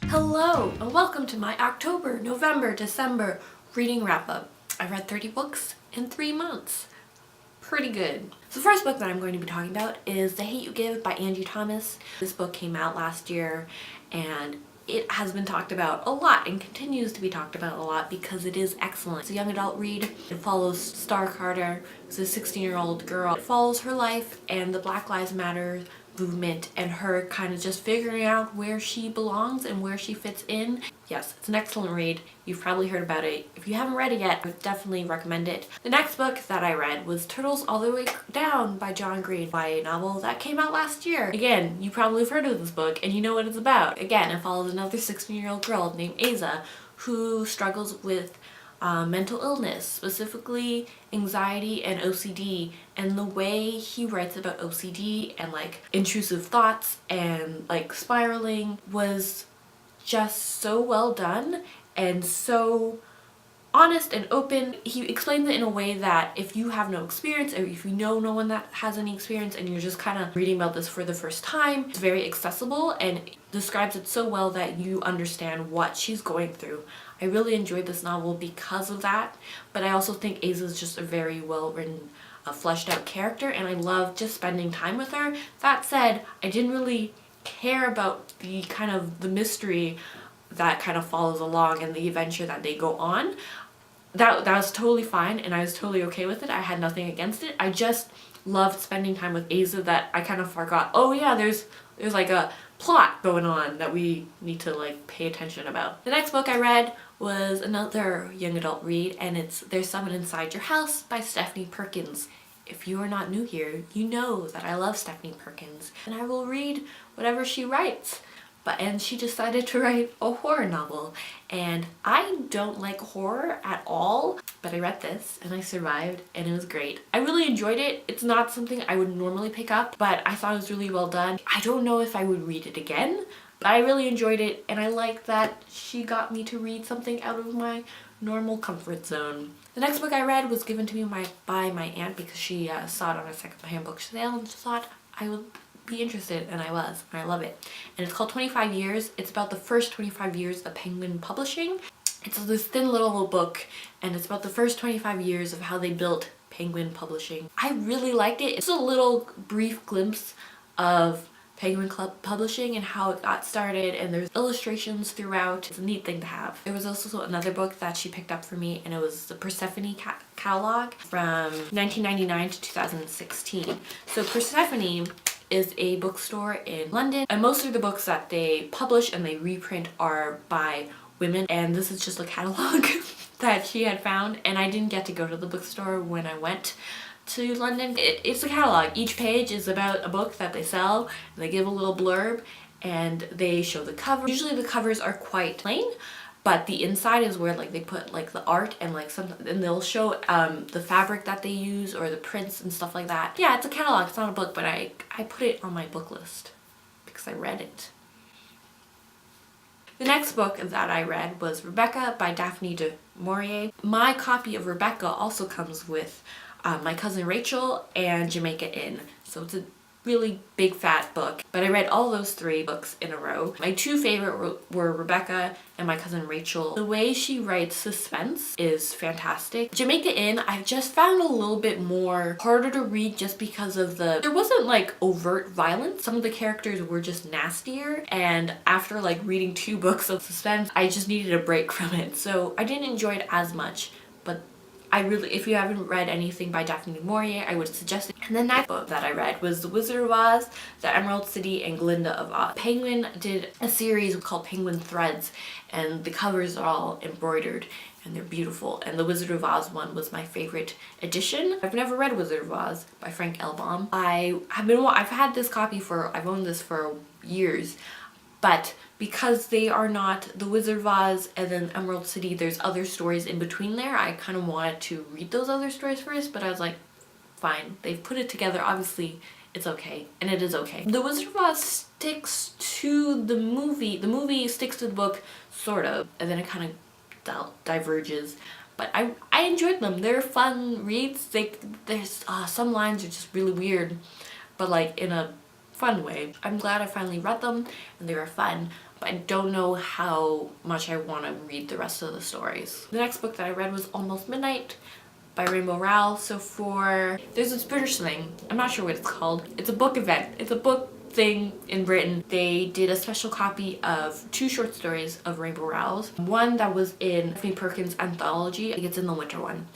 Hello and welcome to my October, November, December reading wrap-up. I read 30 books in 3 months. Pretty good. So the first book that I'm going to be talking about is The Hate U Give by Angie Thomas. This book came out last year and it has been talked about a lot and continues to be talked about a lot because it is excellent. It's a young adult read. It follows Star Carter, who's a 16-year-old girl. It follows her life and the Black Lives Matter movement and her kind of just figuring out where she belongs and where she fits in. Yes, it's an excellent read. You've probably heard about it. If you haven't read it yet, I would definitely recommend it. The next book that I read was Turtles All the Way Down by John Green, a novel that came out last year. Again, you probably have heard of this book and you know what it's about. Again, it follows another 16-year-old girl named Asa who struggles with mental illness, specifically anxiety and OCD, and the way he writes about OCD and like intrusive thoughts and like spiraling was just so well done and so honest and open. He explains it in a way that if you have no experience or if you know no one that has any experience and you're just kind of reading about this for the first time, it's very accessible and describes it so well that you understand what she's going through. I really enjoyed this novel because of that, but I also think Asa is just a very well written, fleshed out character and I love just spending time with her. That said, I didn't really care about the kind of the mystery that kind of follows along and the adventure that they go on. That was totally fine and I was totally okay with it. I had nothing against it. I just loved spending time with Asa that I kind of forgot, oh yeah, there's like a plot going on that we need to like pay attention about. The next book I read was another young adult read and it's There's Someone Inside Your House by Stephanie Perkins. If you are not new here, you know that I love Stephanie Perkins and I will read whatever she writes. And she decided to write a horror novel and I don't like horror at all, but I read this and I survived and it was great. I really enjoyed it. It's not something I would normally pick up, but I thought it was really well done. I don't know if I would read it again, but I really enjoyed it and I like that she got me to read something out of my normal comfort zone. The next book I read was given to me by my aunt because she saw it on a secondhand book sale and she thought I would be interested, and I was, and I love it. And it's called 25 Years. It's about the first 25 years of Penguin Publishing. It's this thin little book and it's about the first 25 years of how they built Penguin Publishing. I really liked it. It's a little brief glimpse of Penguin Club Publishing and how it got started, and there's illustrations throughout. It's a neat thing to have. There was also another book that she picked up for me and it was the Persephone catalog from 1999 to 2016. So Persephone is a bookstore in London and most of the books that they publish and they reprint are by women, and this is just a catalog that she had found and I didn't get to go to the bookstore when I went to London. It's a catalog. Each page is about a book that they sell and they give a little blurb and they show the cover. Usually the covers are quite plain, but the inside is where like they put like the art and like something, and they'll show the fabric that they use or the prints and stuff like that. Yeah, it's a catalog, it's not a book, but I put it on my book list because I read it. The next book that I read was Rebecca by Daphne du Maurier. My copy of Rebecca also comes with My Cousin Rachel and Jamaica Inn, so it's a really big fat book, but I read all those 3 books in a row. My 2 favorite were Rebecca and My Cousin Rachel. The way she writes suspense is fantastic. Jamaica Inn, I've just found a little bit more harder to read just because of there wasn't like overt violence. Some of the characters were just nastier, and after like reading 2 books of suspense, I just needed a break from it. So I didn't enjoy it as much, but if you haven't read anything by Daphne du Maurier, I would suggest it. And the next book that I read was The Wizard of Oz, The Emerald City, and Glinda of Oz. Penguin did a series called Penguin Threads, and the covers are all embroidered and they're beautiful. And the Wizard of Oz one was my favorite edition. I've never read Wizard of Oz by Frank L. Baum. I've had this copy I've owned this for years, but because they are not The Wizard of Oz and then Emerald City, there's other stories in between there. I kind of wanted to read those other stories first, but I was like, fine, they've put it together, obviously it's okay, and it is okay. The Wizard of Oz sticks to the movie. The movie sticks to the book, sort of, and then it kind of diverges. But I enjoyed them. They're fun reads. There's some lines are just really weird, but like in a fun way. I'm glad I finally read them and they were fun, but I don't know how much I want to read the rest of the stories. The next book that I read was Almost Midnight by Rainbow Rowell. There's this British thing, I'm not sure what it's called. It's a book event. It's a book thing in Britain. They did a special copy of 2 short stories of Rainbow Rowell's. One that was in Daphne Perkins' anthology, I think it's in the winter one.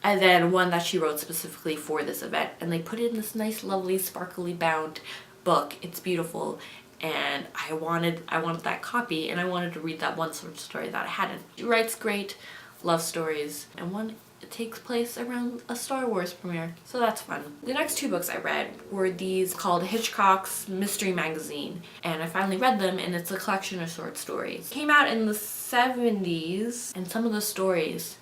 And then one that she wrote specifically for this event. And they put it in this nice, lovely, sparkly bound book. It's beautiful. And I wanted that copy, and I wanted to read that one short story that I hadn't. She writes great love stories, and one takes place around a Star Wars premiere, so that's fun. The next 2 books I read were these called Hitchcock's Mystery Magazine, and I finally read them, and it's a collection of short stories. It came out in the 70s, and some of the stories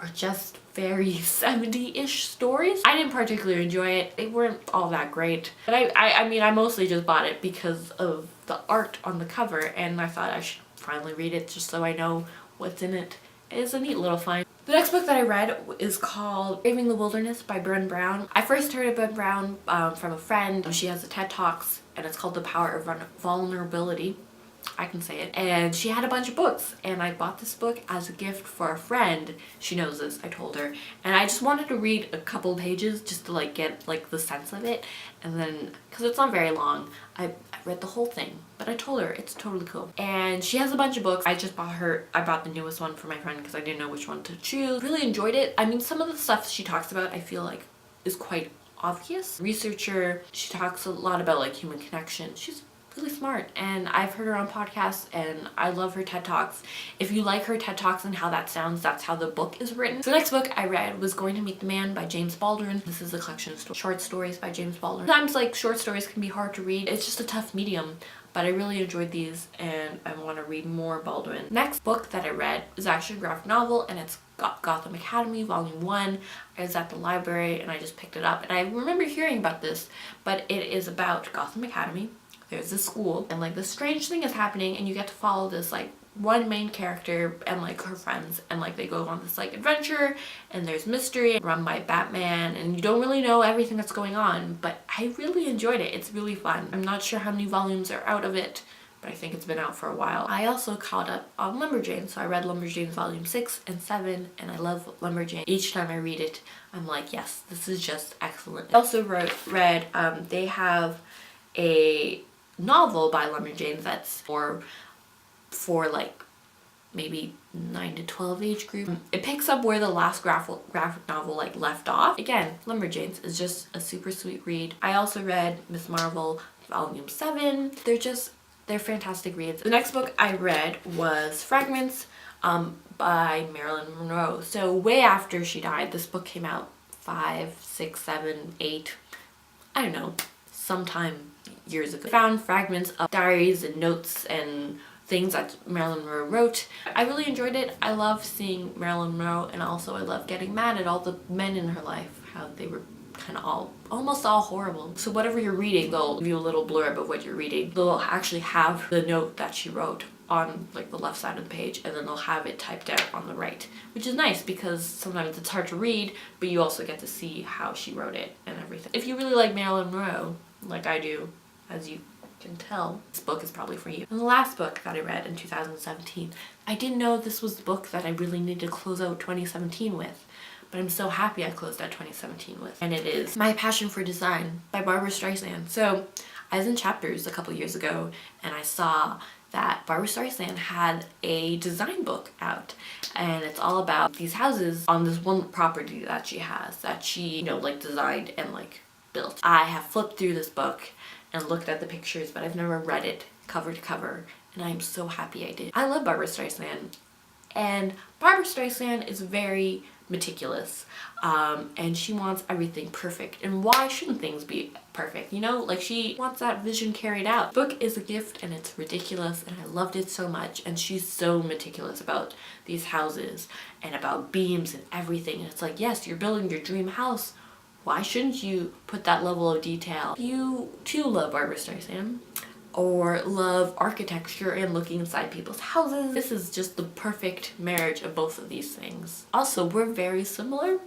are just very 70-ish stories. I didn't particularly enjoy it. They weren't all that great. But I mean, I mostly just bought it because of the art on the cover, and I thought I should finally read it just so I know what's in it. It's a neat little find. The next book that I read is called Braving the Wilderness by Brené Brown. I first heard of Brené Brown from a friend. She has a TED Talks, and it's called The Power of Vulnerability. I can say it. And she had a bunch of books, and I bought this book as a gift for a friend. She knows this, I told her. And I just wanted to read a couple pages just to like get like the sense of it. And then, because it's not very long, I read the whole thing. But I told her it's totally cool. And she has a bunch of books. I bought the newest one for my friend because I didn't know which one to choose. Really enjoyed it. I mean, some of the stuff she talks about I feel like is quite obvious. Researcher, she talks a lot about like human connection. She's really smart, and I've heard her on podcasts, and I love her TED Talks. If you like her TED Talks and how that sounds, that's how the book is written. So the next book I read was Going to Meet the Man by James Baldwin. This is a collection of short stories by James Baldwin. Sometimes like short stories can be hard to read. It's just a tough medium, but I really enjoyed these and I want to read more Baldwin. Next book that I read is actually a graphic novel, and it's Gotham Academy Volume 1. I was at the library and I just picked it up, and I remember hearing about this, but it is about Gotham Academy. There's this school, and like this strange thing is happening, and you get to follow this like one main character and like her friends, and like they go on this like adventure, and there's mystery run by Batman, and you don't really know everything that's going on, but I really enjoyed it. It's really fun. I'm not sure how many volumes are out of it, but I think it's been out for a while. I also caught up on Lumberjanes, so I read Lumberjanes Volume 6 and 7, and I love Lumberjanes. Each time I read it, I'm like, yes, this is just excellent. I also read they have a novel by Lumberjanes that's for like maybe 9 to 12 age group. It picks up where the last graphic novel like left off. Again, Lumberjanes is just a super sweet read. I also read Miss Marvel Volume 7. They're fantastic reads. The next book I read was Fragments by Marilyn Monroe. So way after she died, this book came out 5, 6, 7, 8, I don't know, sometime years ago. I found fragments of diaries and notes and things that Marilyn Monroe wrote. I really enjoyed it. I love seeing Marilyn Monroe, and also I love getting mad at all the men in her life, how they were kind of almost all horrible. So whatever you're reading, they'll give you a little blurb of what you're reading. They'll actually have the note that she wrote on like the left side of the page, and then they'll have it typed out on the right, which is nice because sometimes it's hard to read, but you also get to see how she wrote it and everything. If you really like Marilyn Monroe, like I do, as you can tell, this book is probably for you. And the last book that I read in 2017, I didn't know this was the book that I really needed to close out 2017 with, but I'm so happy I closed out 2017 with. And it is My Passion for Design by Barbara Streisand. So I was in Chapters a couple years ago, and I saw that Barbara Streisand had a design book out, and it's all about these houses on this one property that she has, that she, you know, like designed and like built. I have flipped through this book and looked at the pictures, but I've never read it cover to cover, and I'm so happy I did. I love Barbara Streisand, and Barbara Streisand is very meticulous, and she wants everything perfect. And why shouldn't things be perfect? You know, like she wants that vision carried out. The book is a gift, and it's ridiculous, and I loved it so much. And she's so meticulous about these houses and about beams and everything. And it's like, yes, you're building your dream house. Why shouldn't you put that level of detail? You too love Barbara Streisand, or love architecture and looking inside people's houses. This is just the perfect marriage of both of these things. Also, we're very similar.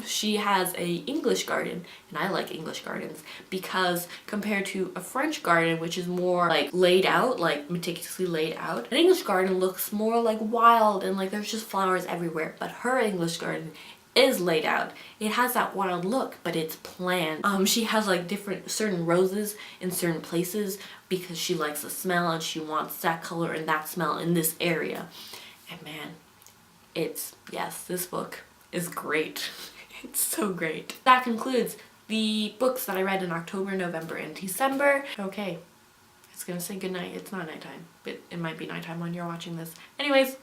She has a English garden, and I like English gardens because compared to a French garden, which is more like laid out, like meticulously laid out, an English garden looks more like wild and like there's just flowers everywhere. But her English garden is laid out. It has that wild look, but it's planned. She has like certain roses in certain places because she likes the smell and she wants that color and that smell in this area. And man, yes, this book is great. It's so great. That concludes the books that I read in October, November, and December. Okay, it's gonna say goodnight. It's not nighttime, but it might be nighttime when you're watching this. Anyways,